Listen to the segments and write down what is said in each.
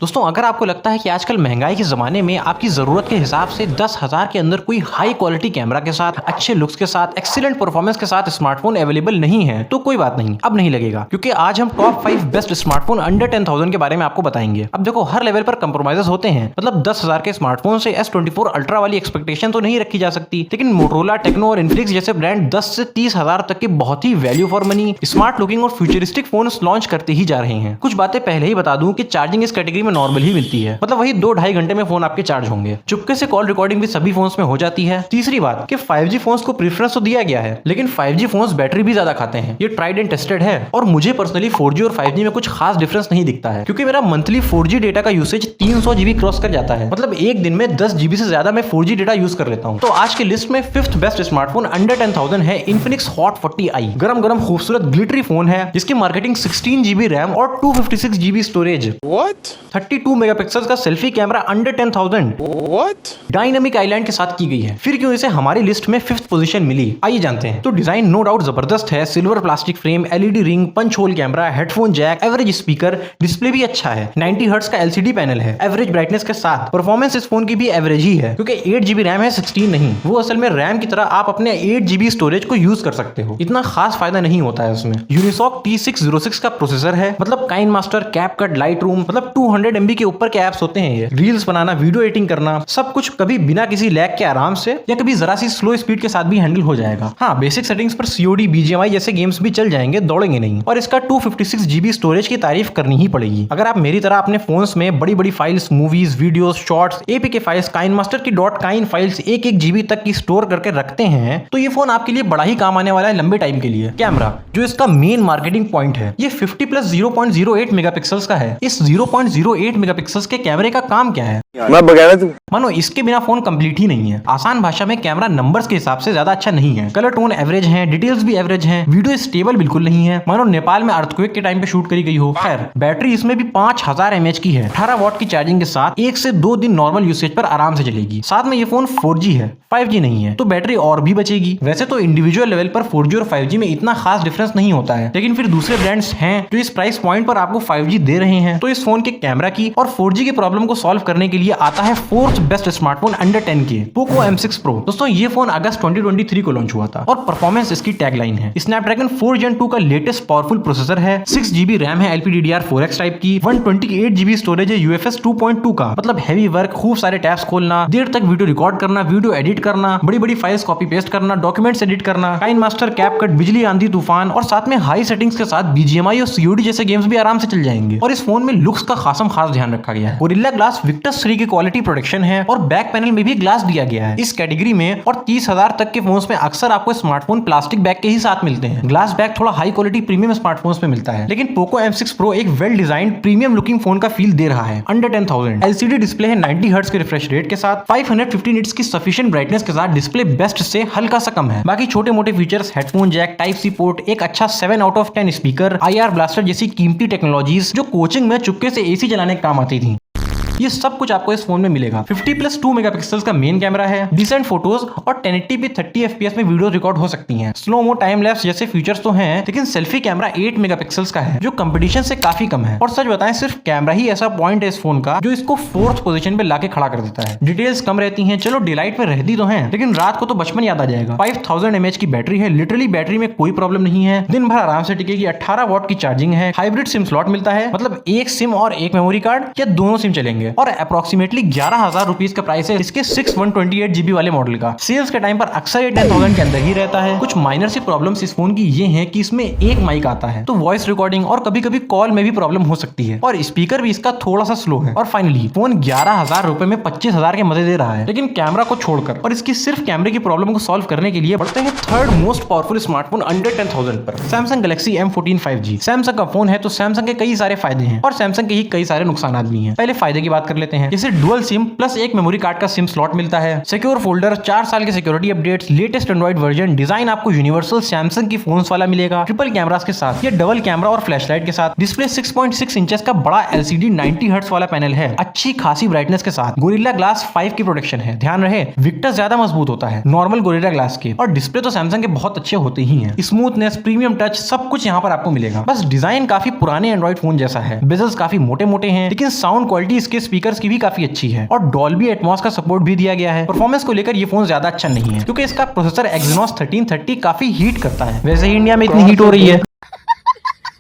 दोस्तों अगर आपको लगता है कि आजकल महंगाई के जमाने में आपकी जरूरत के हिसाब से 10,000 के अंदर कोई हाई क्वालिटी कैमरा के साथ, अच्छे लुक्स के साथ, एक्सीलेंट परफॉर्मेंस के साथ स्मार्टफोन अवेलेबल नहीं है तो कोई बात नहीं, अब नहीं लगेगा, क्योंकि आज हम टॉप 5 बेस्ट स्मार्टफोन अंडर 10,000 के बारे में आपको बताएंगे। अब देखो हर लेवल पर कंप्रोमाइजेस होते हैं, मतलब 10,000 के स्मार्टफोन से S24 अल्ट्रा वाली एक्सपेक्टेशन तो नहीं रखी जा सकती, लेकिन मोटोरोला, टेक्नो और इन्फिनिक्स जैसे ब्रांड 10 से 30,000 तक के बहुत ही value for money, smart looking और फ्यूचरिस्टिक फोन लॉन्च करते ही जा रहे हैं। कुछ बातें पहले ही बता दूं कि चार्जिंग इस कैटेगरी में नॉर्मल ही मिलती है, मतलब वही 2-2.5 घंटे में फोन आपके चार्ज होंगे। चुपके से कॉल रिकॉर्डिंग भी सभी फोन्स में हो जाती है। तीसरी बात कि 5G फोन्स को प्रेफरेंस तो दिया गया है, लेकिन 5G फोन्स बैटरी भी ज्यादा खाते हैं, ये ट्राइड एंड टेस्टेड है। और मुझे पर्सनली 4G और 5G में कुछ खास डिफरेंस नहीं दिखता है, क्योंकि मेरा मंथली 4G डेटा का यूसेज 300 GB क्रॉस कर जाता है, मतलब एक दिन में 10 GB से ज्यादा मैं 4G डेटा यूज कर लेता हूँ। तो आज की लिस्ट में 5th बेस्ट स्मार्टफोन अंडर 10,000 है इन्फिनिक्स हॉट 40i। गरम गरम खूबसूरत ग्लिटरी फोन है, जिसकी मार्केटिंग 16 GB रैम और 256 GB स्टोरेज, 32 मेगापिक्सल का selfie camera under 10,000, dynamic island के साथ की गई है। फिर क्यों इसे हमारी लिस्ट में 5th पोजीशन मिली, आइए जानते हैं। तो डिजाइन नो डाउट जबरदस्त है, silver plastic frame, LED ring, punch hole camera, headphone jack, average speaker, display भी अच्छा है, 90 हर्ट्ज का LCD पैनल है एवरेज ब्राइटनेस के साथ। परफॉर्मेंस इस फोन की भी एवरेज ही है, क्योंकि 8 GB रैम है, 16 नहीं। वो असल में रैम की तरह आप अपने 8 GB स्टोरेज को यूज कर सकते हो, इतना खास फायदा नहीं होता है उसमें। यूनिसॉक T606 का प्रोसेसर है, मतलब काइन मास्टर, कैपकट, लाइटरूम, मतलब 200 MB के ऊपर के एप्स होते हैं ये। रील्स बनाना, वीडियो एडिटिंग करना, सब कुछ कभी बिना किसी लैग के आराम से या कभी जरा सी स्लो स्पीड के साथ भी हैंडल हो जाएगा। हाँ, बेसिक सेटिंग्स पर COD, BGMI जैसे गेम्स भी चल जाएंगे, दौड़ेंगे नहीं। और इसका 256 GB स्टोरेज की तारीफ करनी ही पड़ेगी। अगर आप मेरी तरह अपने फोन्स में बड़ी बड़ी files, movies, videos, shorts, APK files, KineMaster की .काइन फाइल्स 1-1 GB तक की स्टोर करके रखते हैं, तो ये फोन आपके लिए बड़ा ही काम आने वाला है लंबे टाइम के लिए। कैमरा, जो इसका मेन मार्केटिंग पॉइंट है, ये 50+ 0.08 मेगापिक्सल्स का है। इस 0.08 मेगापिक्सल्स के कैमरे का काम क्या है? मानो इसके बिना फोन कंप्लीट ही नहीं है। आसान भाषा में कैमरा नंबर्स के हिसाब से ज्यादा अच्छा नहीं है, कलर टोन एवरेज है, डिटेल्स भी एवरेज हैं, वीडियो स्टेबल बिल्कुल नहीं है, मानो नेपाल में अर्थक्वेक के टाइम पे शूट करी गई हो। खैर, बैटरी इसमें भी 5000 mAh की है, 18 वॉट की चार्जिंग के साथ 1 से 2 दिन नॉर्मल यूसेज पर आराम से चलेगी। साथ में ये फोन 4G है, 5G नहीं है, तो बैटरी और भी बचेगी। वैसे तो इंडिविजुअल लेवल पर 4G और 5G में इतना खास डिफरेंस नहीं होता है, लेकिन फिर दूसरे ब्रांड्स हैं जो इस प्राइस पॉइंट पर आपको 5G दे रहे हैं, तो इस फोन के कैमरा की और 4G की प्रॉब्लम को सॉल्व करने के लिए आता है 4th best smartphone under 10K, Poco M6 Pro। दोस्तों ये फोन अगस्त 2023 को लॉन्च हुआ था और परफॉर्मेंस इसकी टैगलाइन है। स्नैपड्रैगन 4 Gen 2 का लेटेस्ट पावरफुल प्रोसेसर है, 6 GB रैम है LPDDR4X टाइप की, 128 GB स्टोरेज है UFS 2.2 का, मतलब हैवी वर्क, खूब सारे टैब्स खोलना, देर तक वीडियो रिकॉर्ड करना, वीडियो एडिट करना, बड़ी बड़ी फाइल्स कॉपी पेस्ट करना, डॉक्यूमेंट्स एडिट करना, काइन मास्टर, कैपकट, बिजली, आंधी, तूफान, और साथ में हाई सेटिंग्स के साथ BGMI और COD जैसे गेम्स भी आराम से चल जाएंगे। और इस फोन में लुक्स का खास ध्यान रखा गया है। गोरिल्ला ग्लास विक्टस 3 की क्वालिटी प्रोटेक्शन है और बैक पैनल में भी ग्लास दिया गया है इस कैटेगरी में। और 30,000 तक के फोन्स में अक्सर आपको स्मार्टफोन प्लास्टिक बैग के ही साथ मिलते हैं। ग्लास बैग थोड़ा हाई क्वालिटी प्रीमियम स्मार्टफोन्स में मिलता है, लेकिन पोको M6 Pro एक well designed premium looking phone का फील दे रहा है अंडर 10,000। LCD डिस्प्ले है 90 हर्ट्ज के रिफ्रेश रेट के साथ, 550 निट्स की सफिशिएंट ब्राइटनेस के साथ। डिस्प्ले बेस्ट से हल्का सा कम है। बाकी छोटे मोटे features, headphone Jack, Type-C port, एक अच्छा 7 out of 10 speaker, IR blaster जैसी कीमती टेक्नोलॉजीज जो कोचिंग में चुपके से AC चलाने के काम आती थी, ये सब कुछ आपको इस फोन में मिलेगा। 50+2 मेगापिक्सल्स का मेन कैमरा है, डिसेंट फोटोज और 1080p 30 FPS में वीडियो रिकॉर्ड हो सकती हैं। स्लो मो, टाइम लैप्स जैसे फीचर्स तो हैं, लेकिन सेल्फी कैमरा 8 मेगापिक्सल्स का है, जो कंपटीशन से काफी कम है। और सच बताएं, सिर्फ कैमरा ही ऐसा पॉइंट है इस फोन का जो इसको 4th पोजीशन पे लाके खड़ा कर देता है। डिटेल्स कम रहती हैं, चलो डिलाइट पे रहती तो हैं, लेकिन रात को तो बचपन याद आ जाएगा। 5000 mAh की बैटरी है, लिटरली बैटरी में कोई प्रॉब्लम नहीं है, दिन भर आराम से टिकेगी। 18 वॉट की चार्जिंग है, हाइब्रिड सिम स्लॉट मिलता है, मतलब एक सिम और एक मेमोरी कार्ड या दोनों सिम चलेंगे। और अप्रोक्सीमेटली 11,000 रुपीज का प्राइस है इसके 128 GB वाले मॉडल का। सेल्स के टाइम पर अक्सर ये 10,000 के अंदर ही रहता है। कुछ माइनर सी प्रॉब्लम्स इस फोन की ये हैं कि इसमें एक माइक आता है, तो वॉइस रिकॉर्डिंग और कभी कभी कॉल में भी प्रॉब्लम हो सकती है, और स्पीकर भी इसका थोड़ा सा स्लो है। और फाइनली फोन 11,000 रुपए में 25,000 के मजे दे रहा है, लेकिन कैमरा को छोड़कर। और इसकी सिर्फ कैमरे की प्रॉब्लम को सॉल्व करने के लिए बढ़ते हैं 3rd most powerful smartphone under 10,000 पर, Samsung Galaxy M14 5G। Samsung का फोन है तो सैमसंग के कई सारे फायदे हैं और सैमसंग के ही कई सारे नुकसान भी हैं। पहले फायदे की बात कर लेते हैं। जैसे डुअल सिम प्लस एक मेमोरी कार्ड का सिम स्लॉट मिलता है, सिक्योर फोल्डर, 4 साल के security updates, latest Android version, design आपको यूनिवर्सल सैमसंग की फोन्स वाला मिलेगा, ट्रिपल कैमरास के साथ, ये डबल कैमरा और फ्लैशलाइट के साथ, डिस्प्ले 6.6 इंचेस का बड़ा एलसीडी 90 हर्ट्ज वाला पैनल है, अच्छी खासी ब्राइटनेस के साथ, गोरिल्ला ग्लास 5 की प्रोटेक्शन है। ध्यान रहे विक्टस ज्यादा मजबूत होता है नॉर्मल गोरिल्ला ग्लास के, और डिस्प्ले तो सैमसंग के बहुत अच्छे होते ही हैं। स्मूथनेस, प्रीमियम टच सब कुछ यहाँ पर आपको मिलेगा। बस डिजाइन काफी पुराने एंड्रॉइड फोन जैसा है, बेजल्स काफी मोटे मोटे हैं, लेकिन साउंड क्वालिटी इसके स्पीकर्स की भी काफी अच्छी है और डॉल्बी एटमॉस का सपोर्ट भी दिया गया है। परफॉर्मेंस को लेकर ये फोन ज्यादा अच्छा नहीं है क्योंकि इसका प्रोसेसर एक्सिनोस 1330 काफी हीट करता है। वैसे ही इंडिया में इतनी हीट हो रही है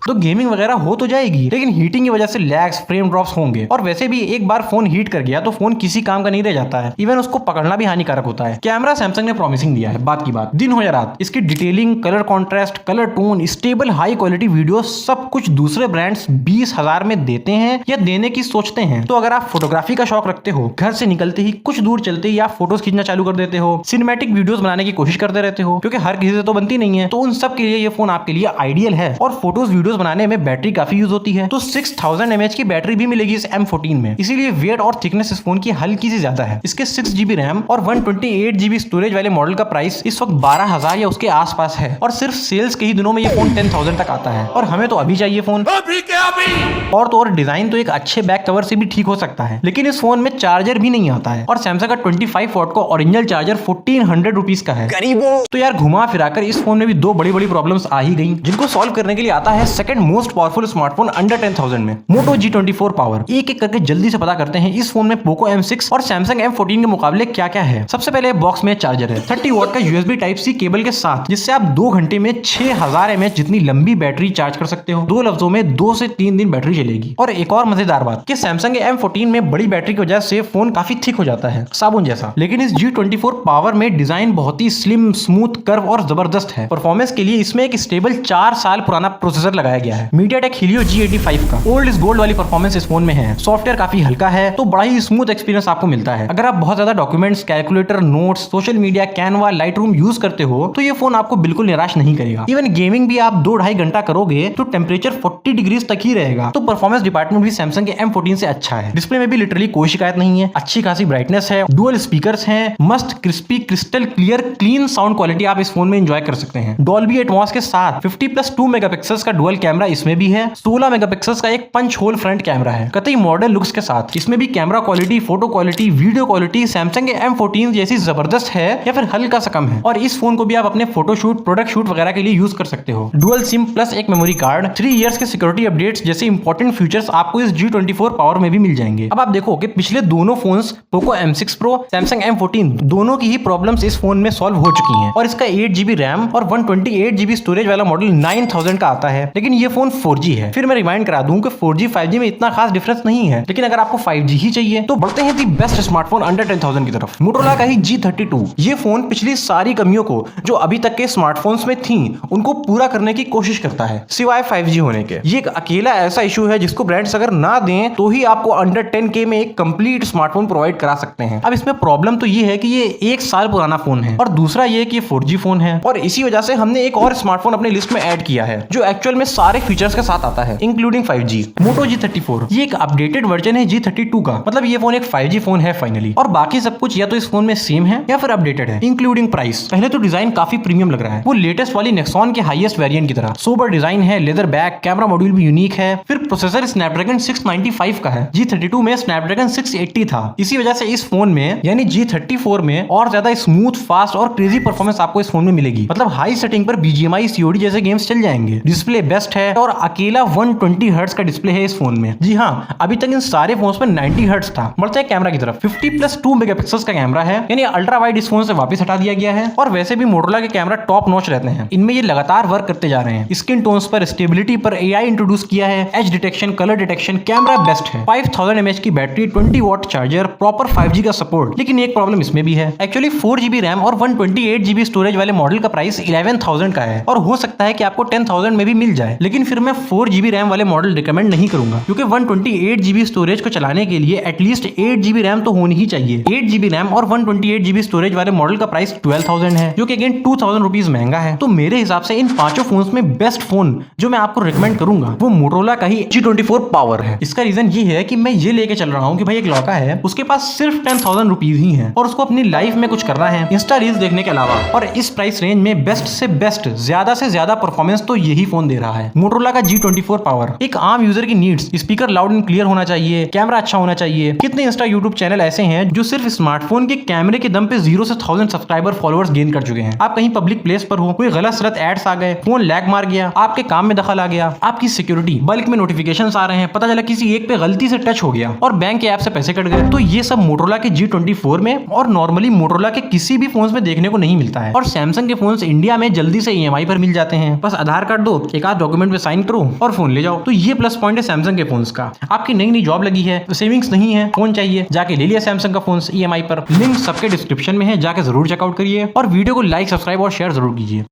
तो गेमिंग वगैरह हो तो जाएगी, लेकिन हीटिंग की वजह से लैग्स, फ्रेम ड्रॉप्स होंगे। और वैसे भी एक बार फोन हीट कर गया तो फोन किसी काम का नहीं रह जाता है, इवन उसको पकड़ना भी हानिकारक होता है। कैमरा सैमसंग ने प्रॉमिसिंग दिया है, बात की बात, दिन हो या रात। इसकी detailing, colour contrast, colour tone, stable high quality video सब कुछ दूसरे ब्रांड्स 20,000 में देते हैं या देने की सोचते हैं। तो अगर आप फोटोग्राफी का शौक रखते हो, घर से निकलते ही कुछ दूर चलते ही आप फोटोज खींचना चालू कर देते हो, सिनेमैटिक वीडियोस बनाने की कोशिश करते रहते हो, क्योंकि हर किसी से तो बनती नहीं है, तो उन सब के लिए ये फोन आपके लिए आइडियल है। और फोटोज वीडियोस बनाने में बैटरी काफी यूज होती है, तो 6000 mAh की बैटरी भी मिलेगी इस M14 में, इसीलिए वेट और थिकनेस इस फोन की हल्की सी ज्यादा है। इसके 6GB रैम और 128GB स्टोरेज वाले मॉडल का प्राइस इस वक्त 12,000 या उसके आसपास है, और सिर्फ सेल्स के ही दिनों में ये फोन 10,000 तक आता है। और हमें तो अभी चाहिए फोन, अभी के अभी। और तो और डिजाइन तो एक अच्छे बैक कवर से भी ठीक हो सकता है, लेकिन इस फोन में चार्जर भी नहीं आता है, और सैमसंग का 25 वॉट का ओरिजिनल चार्जर 1400 रुपीज का है। तो यार घुमा फिराकर इस फोन में भी दो बड़ी बड़ी प्रॉब्लम्स आ ही गई, जिनको सॉल्व करने के लिए आता है second most powerful smartphone under 10,000 में, मोटो G24 पावर। एक एक करके जल्दी से पता करते हैं इस फोन में पोको M6 और सैमसंग M14 के मुकाबले क्या क्या है। सबसे पहले बॉक्स में चार्जर है 30 वॉट का USB Type-C केबल के साथ, जिससे आप 2 घंटे में 6000 mAh जितनी लंबी बैटरी चार्ज कर सकते हो। 2 लफ्जों में 2 से 3 दिन बैटरी चलेगी। और एक और मजेदार बात कि सैमसंग के M14 में बड़ी बैटरी की वजह से फोन काफी थिक हो जाता है, साबुन जैसा, लेकिन इस G24 पावर में डिजाइन बहुत ही स्लिम, स्मूथ, कर्व और जबरदस्त है। परफॉर्मेंस के लिए इसमें एक स्टेबल 4 साल पुराना प्रोसेसर लगाया गया है, MediaTek Helio G85 का। ओल्ड इज गोल्ड वाली परफॉर्मेंस इस फोन में है। सॉफ्टवेयर काफी हल्का है, तो बड़ा ही स्मूथ एक्सपीरियंस आपको मिलता है। अगर आप बहुत ज्यादा documents, calculator, notes, social media, Canva, Lightroom use करते हो तो ये फोन आपको बिल्कुल निराश नहीं करेगा। इवन गेमिंग भी आप 2-2.5 घंटा करोगे तो टेम्परेचर 40 डिग्रीज तक ही रहेगा। तो परफॉर्मेंस डिपार्टमेंट भी सैमसंग के M14 से अच्छा है। डिस्प्ले में भी लिटरली कोई शिकायत नहीं है, अच्छी खासी ब्राइटनेस है, डुअल स्पीकर्स हैं, मस्त crispy crystal clear clean sound quality आप इस फोन में एंजॉय कर सकते हैं। डॉल्बी एटमॉस के साथ 50+2 मेगापिक्सल्स का डुअल कैमरा इसमें भी है, 16 मेगापिक्सल्स का एक पंच होल फ्रंट कैमरा है, कतई मॉडर्न लुक्स के साथ। इसमें भी camera quality, photo quality, video quality Samsung के M14 जैसी जबरदस्त है या फिर हल्का सा कम है। और इस फोन को भी आप अपने फोटोशूट, प्रोडक्ट शूट वगैरह के लिए यूज कर सकते हो। डुअल सिम प्लस एक मेमोरी कार्ड, 3 इयर्स के सिक्योरिटी अपडेट्स जैसे इंपॉर्टेंट फीचर्स आपको इस G24 पावर में भी मिल जाएंगे। अब आप देखो कि पिछले दोनों phones Poco M6 Pro, Samsung M14 दोनों की ही प्रॉब्लम्स इस फोन में सॉल्व हो चुकी हैं, और इसका 8GB रैम और 128GB स्टोरेज वाला मॉडल 9000 का आता है, लेकिन ये फोन 4G है। फिर मैं रिमाइंड करा दूं कि 4G 5G में इतना खास डिफरेंस नहीं है, लेकिन अगर आपको 5G ही चाहिए तो बढ़ते हैं दी बेस्ट स्मार्टफोन अंडर 10,000 की तरफ, मोटोरोला का ही G32। ये फोन पिछली सारी कमियों को जो अभी तक के स्मार्टफोन्स में थी उनको पूरा करने की कोशिश करता है, सिवाय 5G होने के। ये एक अकेला ऐसा इशू है जिसको ब्रांड्स अगर ना दें तो ही आपको अंडर 10K में एक कंप्लीट स्मार्टफोन प्रोवाइड करा सकते हैं। अब इसमें प्रॉब्लम तो ये है कि ये 1 साल पुराना फोन है, और दूसरा ये कि ये 4G फोन है, और इसी वजह से हमने एक और स्मार्टफोन अपनी लिस्ट में ऐड किया है जो एक्चुअल में सारे फीचर्स के साथ आता है इंक्लूडिंग 5G, मोटो G34। ये एक अपडेटेड वर्जन है G32 का, मतलब ये फोन एक 5G फोन है फाइनली, और बाकी सब कुछ या तो इस फोन में सेम है या फिर अपडेटेड है, इंक्लूडिंग प्राइस। पहले तो डिजाइन काफी प्रीमियम लग रहा है, वो लेटेस्ट वाली नेक्सॉन के हाईएस्ट वेरिएंट की तरह। सोबर डिजाइन है, लेदर बैक, कैमरा मॉड्यूल भी यूनिक है। फिर प्रोसेसर स्नैपड्रैगन 695 का है, G32 में स्नैपड्रैगन 680 था। इसी वजह से इस फोन में यानी G34 में और ज्यादा स्मूथ, फास्ट और क्रेजी परफॉर्मेंस आपको इस फोन में मिलेगी। मतलब हाई सेटिंग पर BGMI, COD जैसे गेम्स चल जाएंगे। डिस्प्ले बेस्ट है और अकेला 120 हर्ट्ज का डिस्प्ले है इस फोन में। जी हाँ, अभी तक इन सारे फोन्स में 90 हर्ट्ज था। बढ़ते हैं कैमरा की तरफ, 50+2 मेगापिक्सल्स का कैमरा है, यानी अल्ट्रा वाइड इस फोन से वापस हटा दिया गया है। और वैसे भी मोटोरोला के कैमरा टॉप नॉच रहते हैं, इनमें ये लगातार वर्क करते जा रहे हैं। स्किन टोन्स पर, स्टेबिलिटी पर AI इंट्रोड्यूस किया है, as detection, colour detection, camera best है। 5000 mAh की battery, 20 watt charger, proper 5G का सपोर्ट। लेकिन एक प्रॉब्लम इसमें भी है, एक्चुअली 4GB रैम और 128GB स्टोरेज वाले मॉडल का प्राइस 11,000 का है, और हो सकता है कि आपको 10,000 में भी मिल जाए। है, लेकिन फिर मैं 4 GB रैम वाले मॉडल रिकमेंड नहीं करूंगा, क्योंकि 128 GB स्टोरेज को चलाने के लिए एटलीस्ट 8 GB रैम तो होनी ही चाहिए। 8 GB रैम और 128 GB स्टोरेज वाले मॉडल का प्राइस 12,000 है, जो कि अगेन 2,000 रुपीज महंगा है। तो मेरे हिसाब से इन पांचों फोन में बेस्ट फोन जो मैं आपको रिकमेंड करूंगा वो मोटोरोला का ही G24 पावर है। इसका रीजन ये है कि मैं ये लेके चल रहा हूँ कि भाई एक लड़का है, उसके पास सिर्फ 10,000 रुपीज ही है और उसको अपनी लाइफ में कुछ करना है इंस्टा रील्स देखने के अलावा, और इस प्राइस रेंज में बेस्ट से बेस्ट ज्यादा से ज्यादा परफॉर्मेंस तो यही फोन दे रहा है, मोटोरोला का G24 पावर। एक आम यूजर की needs, speaker loud and clear होना चाहिए, कैमरा अच्छा होना चाहिए। कितने इंस्टा यूट्यूब चैनल ऐसे हैं जो सिर्फ स्मार्टफोन के कैमरे के दम पे 0 से 1000 सब्सक्राइबर फॉलोअर्स गेन कर चुके हैं। आप कहीं पब्लिक प्लेस पर हो, कोई गलत सलत एड्स आ गए, फोन लैग मार गया, आपके काम में दखल आ गया, आपकी सिक्योरिटी, बल्क में नोटिफिकेशंस आ रहे हैं, पता चला किसी एक पे गलती से टच हो गया और बैंक के ऐप से पैसे कट गए, तो ये सब मोटोरोला के G24 में और नॉर्मली मोटोरोला के किसी भी फोन में देखने को नहीं मिलता है। और सैमसंग के फोन इंडिया में जल्दी से EMI पर मिल जाते हैं, बस आधार कार्ड दो, एक आध डॉक्यूमेंट पे साइन करो और फोन ले जाओ। तो ये प्लस पॉइंट है सैमसंग के फोन का। आपकी नई नई जॉब लगी है, सेविंग्स नहीं है, फोन चाहिए, जाके ले लिया सैमसंग का फोन EMI पर। लिंक सबके डिस्क्रिप्शन में है, जाके जरूर चेकआउट करिए और वीडियो को लाइक, सब्सक्राइब और शेयर जरूर कीजिए।